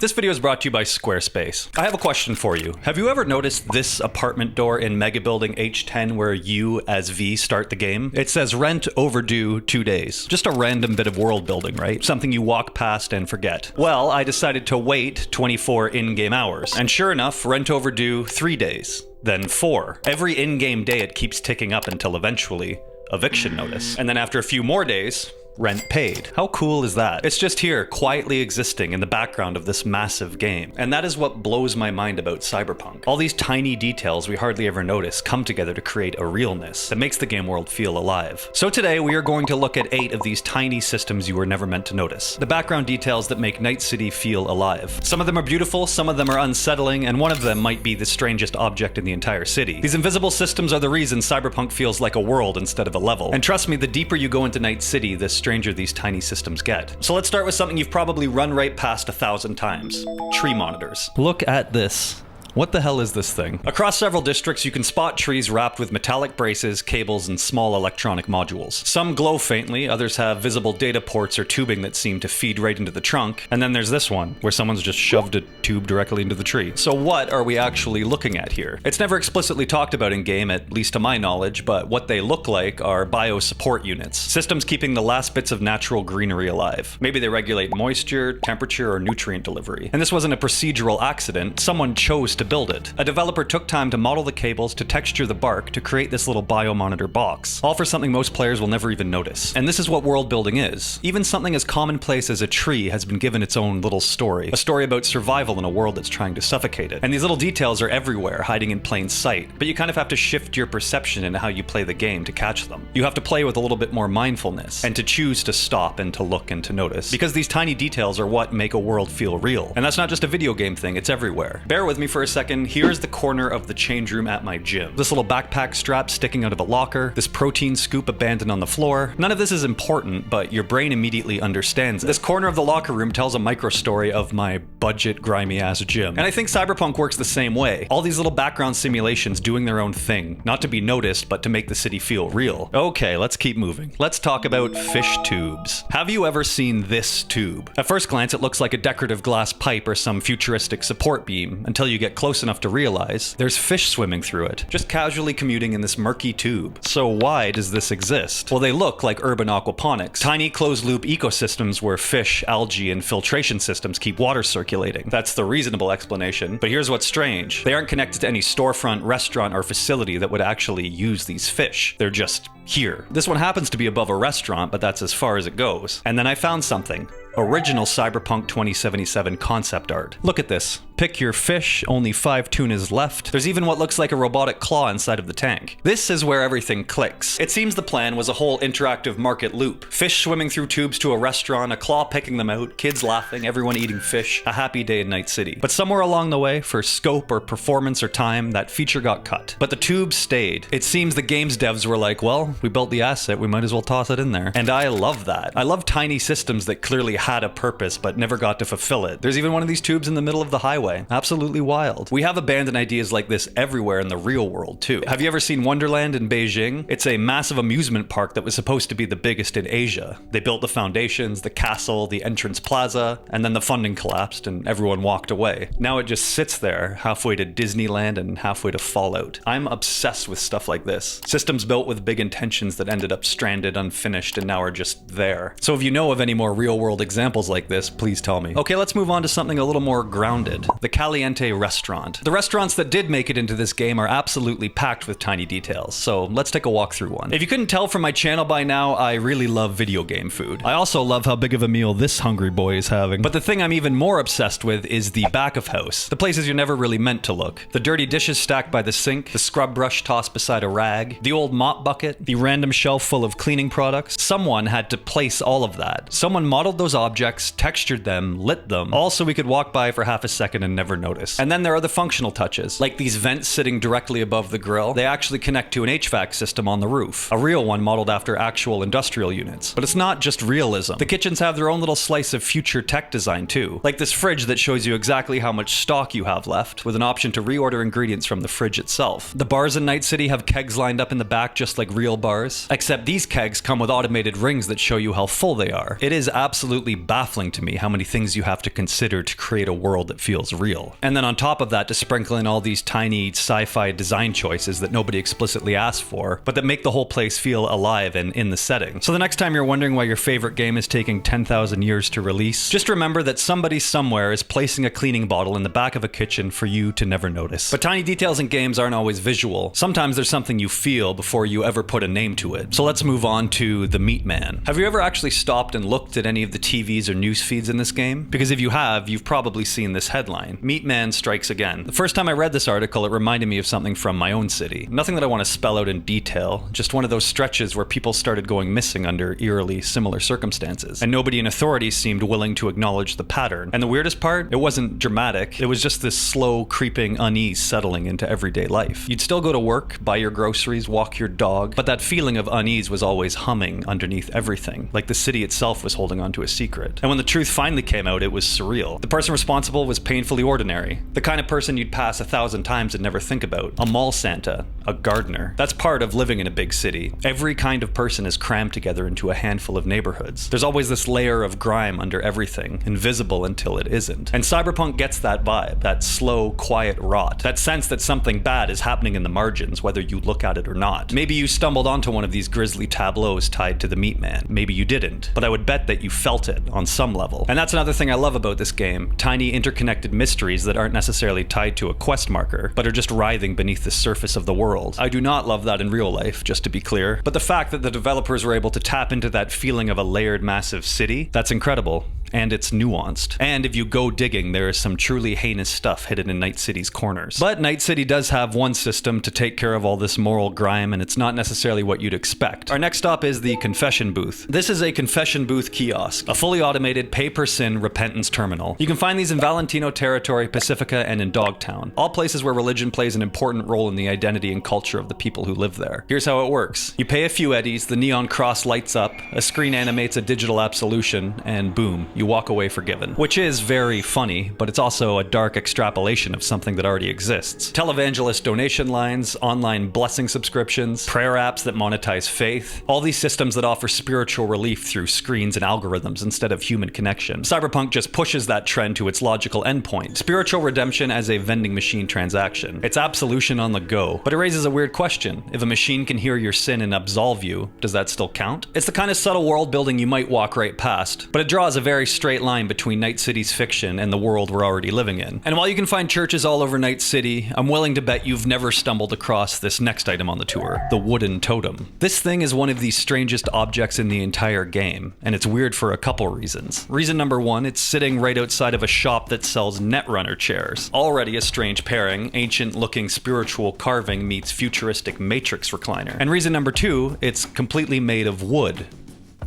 This video is brought to you by Squarespace. I have a question for you. Have you ever noticed this apartment door in Mega Building H10 where you, as V, start the game? It says rent overdue 2 days. Just a random bit of world building, right? Something you walk past and forget. Well, I decided to wait 24 in-game hours. And sure enough, rent overdue 3 days. Then 4. Every in-game day it keeps ticking up until eventually, eviction notice. And then after a few more days, rent paid. How cool is that? It's just here, quietly existing in the background of this massive game. And that is what blows my mind about Cyberpunk. All these tiny details we hardly ever notice come together to create a realness that makes the game world feel alive. So today we are going to look at 8 of these tiny systems you were never meant to notice. The background details that make Night City feel alive. Some of them are beautiful, some of them are unsettling, and one of them might be the strangest object in the entire city. These invisible systems are the reason Cyberpunk feels like a world instead of a level. And trust me, the deeper you go into Night City, the stranger these tiny systems get. So let's start with something you've probably run right past 1,000 times. Tree monitors. Look at this. What the hell is this thing? Across several districts, you can spot trees wrapped with metallic braces, cables, and small electronic modules. Some glow faintly, others have visible data ports or tubing that seem to feed right into the trunk, and then there's this one, where someone's just shoved a tube directly into the tree. So what are we actually looking at here? It's never explicitly talked about in-game, at least to my knowledge, but what they look like are bio-support units. Systems keeping the last bits of natural greenery alive. Maybe they regulate moisture, temperature, or nutrient delivery. And this wasn't a procedural accident, someone chose to build it. A developer took time to model the cables, to texture the bark, to create this little biomonitor box. All for something most players will never even notice. And this is what world building is. Even something as commonplace as a tree has been given its own little story. A story about survival in a world that's trying to suffocate it. And these little details are everywhere, hiding in plain sight. But you kind of have to shift your perception into how you play the game to catch them. You have to play with a little bit more mindfulness, and to choose to stop and to look and to notice. Because these tiny details are what make a world feel real. And that's not just a video game thing, it's everywhere. Bear with me for a second. Here's the corner of the change room at my gym. This little backpack strap sticking out of a locker, this protein scoop abandoned on the floor. None of this is important, but your brain immediately understands it. This corner of the locker room tells a micro story of my budget grimy ass gym. And I think Cyberpunk works the same way. All these little background simulations doing their own thing, not to be noticed, but to make the city feel real. Okay, let's keep moving. Let's talk about fish tubes. Have you ever seen this tube? At first glance, it looks like a decorative glass pipe or some futuristic support beam, until you get close enough to realize there's fish swimming through it, just casually commuting in this murky tube. So why does this exist? Well, they look like urban aquaponics, tiny closed-loop ecosystems where fish, algae, and filtration systems keep water circulating. That's the reasonable explanation, but here's what's strange. They aren't connected to any storefront, restaurant, or facility that would actually use these fish. They're just here. This one happens to be above a restaurant, but that's as far as it goes. And then I found something. Original Cyberpunk 2077 concept art. Look at this. Pick your fish, only 5 tunas left. There's even what looks like a robotic claw inside of the tank. This is where everything clicks. It seems the plan was a whole interactive market loop. Fish swimming through tubes to a restaurant, a claw picking them out, kids laughing, everyone eating fish, a happy day in Night City. But somewhere along the way, for scope or performance or time, that feature got cut. But the tubes stayed. It seems the game's devs were like, well, we built the asset, we might as well toss it in there. And I love that. I love tiny systems that clearly had a purpose but never got to fulfill it. There's even one of these tubes in the middle of the highway. Absolutely wild. We have abandoned ideas like this everywhere in the real world too. Have you ever seen Wonderland in Beijing? It's a massive amusement park that was supposed to be the biggest in Asia. They built the foundations, the castle, the entrance plaza, and then the funding collapsed and everyone walked away. Now it just sits there, halfway to Disneyland and halfway to Fallout. I'm obsessed with stuff like this. Systems built with big intentions that ended up stranded, unfinished, and now are just there. So if you know of any more real world examples like this, please tell me. Okay, let's move on to something a little more grounded. The Caliente restaurant. The restaurants that did make it into this game are absolutely packed with tiny details, so let's take a walk through one. If you couldn't tell from my channel by now, I really love video game food. I also love how big of a meal this hungry boy is having. But the thing I'm even more obsessed with is the back of house. The places you're never really meant to look. The dirty dishes stacked by the sink, the scrub brush tossed beside a rag, the old mop bucket, the random shelf full of cleaning products. Someone had to place all of that. Someone modeled those objects, textured them, lit them, all so we could walk by for half a second broken and never notice. And then there are the functional touches, like these vents sitting directly above the grill. They actually connect to an HVAC system on the roof, a real one modeled after actual industrial units. But it's not just realism. The kitchens have their own little slice of future tech design too, like this fridge that shows you exactly how much stock you have left, with an option to reorder ingredients from the fridge itself. The bars in Night City have kegs lined up in the back just like real bars, except these kegs come with automated rings that show you how full they are. It is absolutely baffling to me how many things you have to consider to create a world that feels real. And then on top of that, to sprinkle in all these tiny sci-fi design choices that nobody explicitly asked for, but that make the whole place feel alive and in the setting. So the next time you're wondering why your favorite game is taking 10,000 years to release, just remember that somebody somewhere is placing a cleaning bottle in the back of a kitchen for you to never notice. But tiny details in games aren't always visual. Sometimes there's something you feel before you ever put a name to it. So let's move on to the Meat Man. Have you ever actually stopped and looked at any of the TVs or news feeds in this game? Because if you have, you've probably seen this headline: Meat Man strikes again. The first time I read this article, it reminded me of something from my own city. Nothing that I want to spell out in detail, just one of those stretches where people started going missing under eerily similar circumstances, and nobody in authority seemed willing to acknowledge the pattern. And the weirdest part, it wasn't dramatic, it was just this slow, creeping unease settling into everyday life. You'd still go to work, buy your groceries, walk your dog, but that feeling of unease was always humming underneath everything, like the city itself was holding onto a secret. And when the truth finally came out, it was surreal. The person responsible was painfully ordinary, the kind of person you'd pass 1,000 times and never think about. A mall Santa, a gardener. That's part of living in a big city. Every kind of person is crammed together into a handful of neighborhoods. There's always this layer of grime under everything, invisible until it isn't. And Cyberpunk gets that vibe, that slow, quiet rot, that sense that something bad is happening in the margins, whether you look at it or not. Maybe you stumbled onto one of these grisly tableaus tied to the Meat Man. Maybe you didn't, but I would bet that you felt it on some level. And that's another thing I love about this game, tiny interconnected mysteries that aren't necessarily tied to a quest marker, but are just writhing beneath the surface of the world. I do not love that in real life, just to be clear, but the fact that the developers were able to tap into that feeling of a layered, massive city, that's incredible. And it's nuanced. And if you go digging, there is some truly heinous stuff hidden in Night City's corners. But Night City does have one system to take care of all this moral grime, and it's not necessarily what you'd expect. Our next stop is the confession booth. This is a confession booth kiosk, a fully automated pay-per-sin repentance terminal. You can find these in Valentino Territory, Pacifica, and in Dogtown, all places where religion plays an important role in the identity and culture of the people who live there. Here's how it works. You pay a few eddies, the neon cross lights up, a screen animates a digital absolution, and boom, you walk away forgiven. Which is very funny, but it's also a dark extrapolation of something that already exists. Televangelist donation lines, online blessing subscriptions, prayer apps that monetize faith, all these systems that offer spiritual relief through screens and algorithms instead of human connection. Cyberpunk just pushes that trend to its logical endpoint. Spiritual redemption as a vending machine transaction. It's absolution on the go, but it raises a weird question. If a machine can hear your sin and absolve you, does that still count? It's the kind of subtle world building you might walk right past, but it draws a very straight line between Night City's fiction and the world we're already living in. And while you can find churches all over Night City, I'm willing to bet you've never stumbled across this next item on the tour, the wooden totem. This thing is one of the strangest objects in the entire game, and it's weird for a couple reasons. Reason number one, it's sitting right outside of a shop that sells Netrunner chairs. Already a strange pairing, ancient-looking spiritual carving meets futuristic Matrix recliner. And reason number two, it's completely made of wood.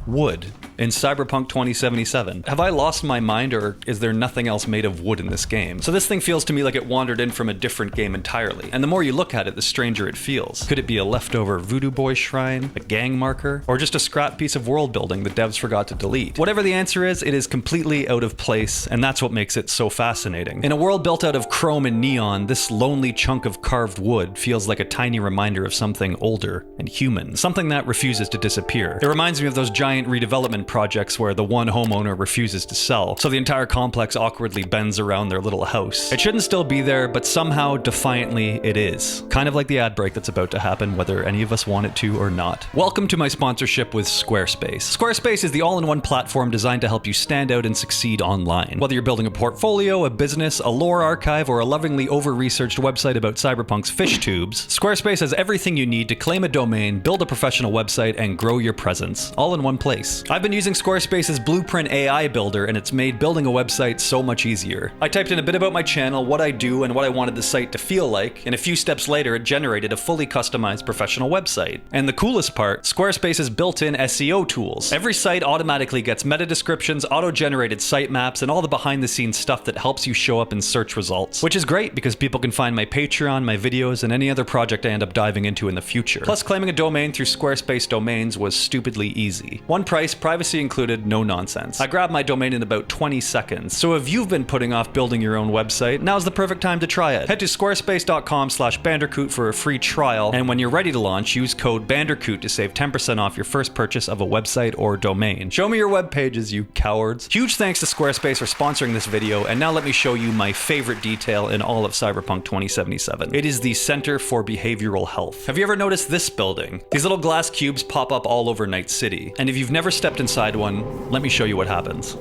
Wood. In Cyberpunk 2077. Have I lost my mind, or is there nothing else made of wood in this game? So this thing feels to me like it wandered in from a different game entirely. And the more you look at it, the stranger it feels. Could it be a leftover Voodoo Boy shrine, a gang marker, or just a scrap piece of world building the devs forgot to delete? Whatever the answer is, it is completely out of place, and that's what makes it so fascinating. In a world built out of chrome and neon, this lonely chunk of carved wood feels like a tiny reminder of something older and human, something that refuses to disappear. It reminds me of those giant redevelopment projects where the one homeowner refuses to sell, so the entire complex awkwardly bends around their little house. It shouldn't still be there, but somehow, defiantly, it is. Kind of like the ad break that's about to happen, whether any of us want it to or not. Welcome to my sponsorship with Squarespace. Squarespace is the all-in-one platform designed to help you stand out and succeed online. Whether you're building a portfolio, a business, a lore archive, or a lovingly over-researched website about Cyberpunk's fish tubes, Squarespace has everything you need to claim a domain, build a professional website, and grow your presence, all in one place. I've been been using Squarespace's Blueprint AI builder, and it's made building a website so much easier. I typed in a bit about my channel, what I do, and what I wanted the site to feel like, and a few steps later it generated a fully customized professional website. And the coolest part, Squarespace's built-in SEO tools. Every site automatically gets meta descriptions, auto-generated sitemaps, and all the behind-the-scenes stuff that helps you show up in search results. Which is great because people can find my Patreon, my videos, and any other project I end up diving into in the future. Plus, claiming a domain through Squarespace Domains was stupidly easy. One price, privacy included, no nonsense. I grabbed my domain in about 20 seconds. So if you've been putting off building your own website, now's the perfect time to try it. Head to squarespace.com/bandercoot for a free trial, and when you're ready to launch, use code BANDERCOOT to save 10% off your first purchase of a website or domain. Show me your web pages, you cowards. Huge thanks to Squarespace for sponsoring this video, and now let me show you my favorite detail in all of Cyberpunk 2077. It is the Center for Behavioral Health. Have you ever noticed this building? These little glass cubes pop up all over Night City, and if you've never stepped inside one, let me show you what happens.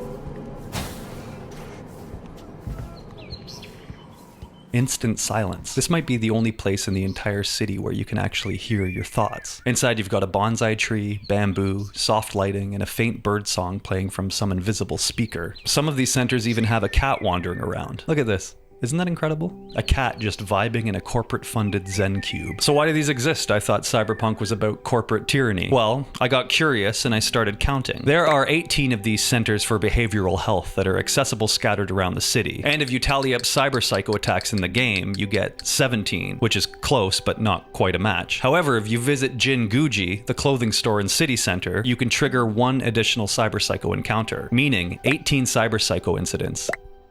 Instant silence. This might be the only place in the entire city where you can actually hear your thoughts. Inside you've got a bonsai tree, bamboo, soft lighting, and a faint bird song playing from some invisible speaker. Some of these centers even have a cat wandering around. Look at this. Isn't that incredible? A cat just vibing in a corporate-funded Zen cube. So why do these exist? I thought Cyberpunk was about corporate tyranny. Well, I got curious and I started counting. There are 18 of these centers for behavioral health that are accessible scattered around the city. And if you tally up cyber-psycho attacks in the game, you get 17, which is close but not quite a match. However, if you visit Jinguji, the clothing store in City Center, you can trigger one additional cyber-psycho encounter, meaning 18 cyber-psycho incidents.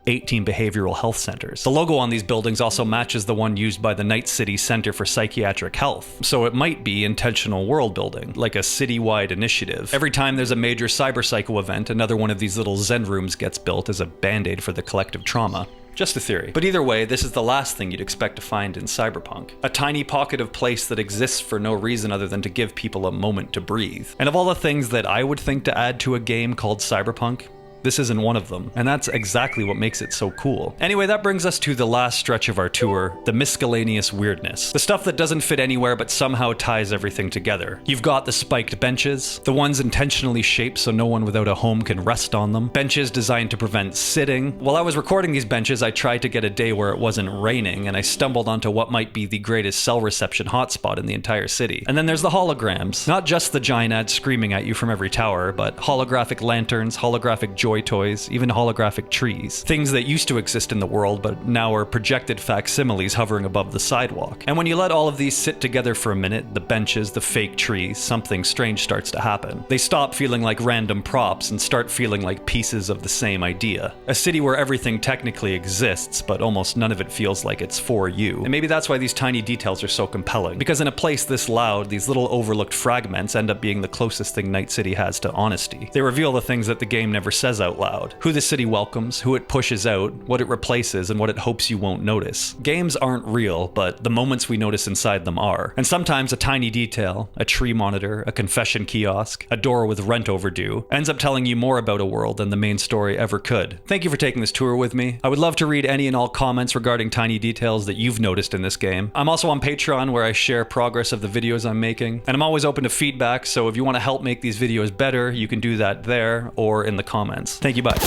18 behavioral health centers. The logo on these buildings also matches the one used by the Night City Center for Psychiatric Health, so it might be intentional world building, like a city-wide initiative. Every time there's a major cyber-psycho event, another one of these little Zen rooms gets built as a band-aid for the collective trauma. Just a theory. But either way, this is the last thing you'd expect to find in Cyberpunk. A tiny pocket of place that exists for no reason other than to give people a moment to breathe. And of all the things that I would think to add to a game called Cyberpunk, this isn't one of them, and that's exactly what makes it so cool. Anyway, that brings us to the last stretch of our tour, the miscellaneous weirdness. The stuff that doesn't fit anywhere but somehow ties everything together. You've got the spiked benches, the ones intentionally shaped so no one without a home can rest on them, benches designed to prevent sitting. While I was recording these benches, I tried to get a day where it wasn't raining, and I stumbled onto what might be the greatest cell reception hotspot in the entire city. And then there's the holograms. Not just the giant ads screaming at you from every tower, but holographic lanterns, holographic joy toys, even holographic trees. Things that used to exist in the world but now are projected facsimiles hovering above the sidewalk. And when you let all of these sit together for a minute, the benches, the fake trees, something strange starts to happen. They stop feeling like random props and start feeling like pieces of the same idea. A city where everything technically exists, but almost none of it feels like it's for you. And maybe that's why these tiny details are so compelling. Because in a place this loud, these little overlooked fragments end up being the closest thing Night City has to honesty. They reveal the things that the game never says out loud. Who the city welcomes, who it pushes out, what it replaces, and what it hopes you won't notice. Games aren't real, but the moments we notice inside them are. And sometimes a tiny detail, a tree monitor, a confession kiosk, a door with rent overdue, ends up telling you more about a world than the main story ever could. Thank you for taking this tour with me. I would love to read any and all comments regarding tiny details that you've noticed in this game. I'm also on Patreon where I share progress of the videos I'm making, and I'm always open to feedback, so if you want to help make these videos better, you can do that there or in the comments. Thank you, bye.